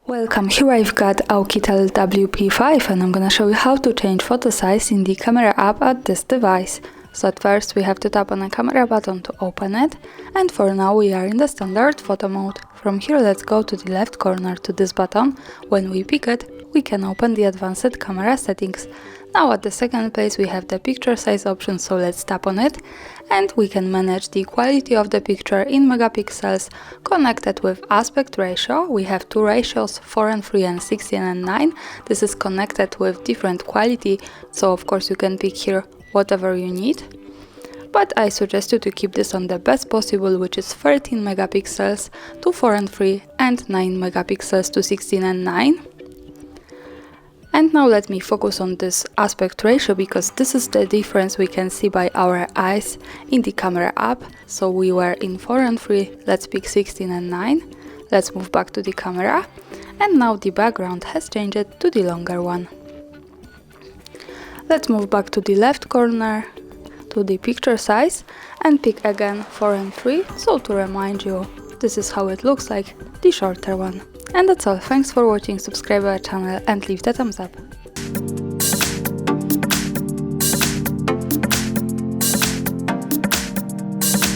Welcome, here I've got OUKITEL WP5 and I'm gonna show you how to change photo size in the camera app at this device. So at first we have to tap on the camera button to open it, and for now we are in the standard photo mode. From here let's go to the left corner to this button. When we pick it, we can open the advanced camera settings. Now at the second place we have the picture size option, so let's tap on it and we can manage the quality of the picture in megapixels connected with aspect ratio. We have two ratios, 4:3 and 16:9. This is connected with different quality, so of course you can pick here whatever you need. But I suggest you to keep this on the best possible, which is 13 megapixels to 4:3 and 9 megapixels to 16:9. And now let me focus on this aspect ratio, because this is the difference we can see by our eyes in the camera app. So we were in 4:3, let's pick 16:9, let's move back to the camera, and now the background has changed to the longer one. Let's move back to the left corner, to the picture size, and pick again 4:3, so to remind you, this is how it looks like, the shorter one. And that's all, thanks for watching, subscribe our channel and leave the thumbs up.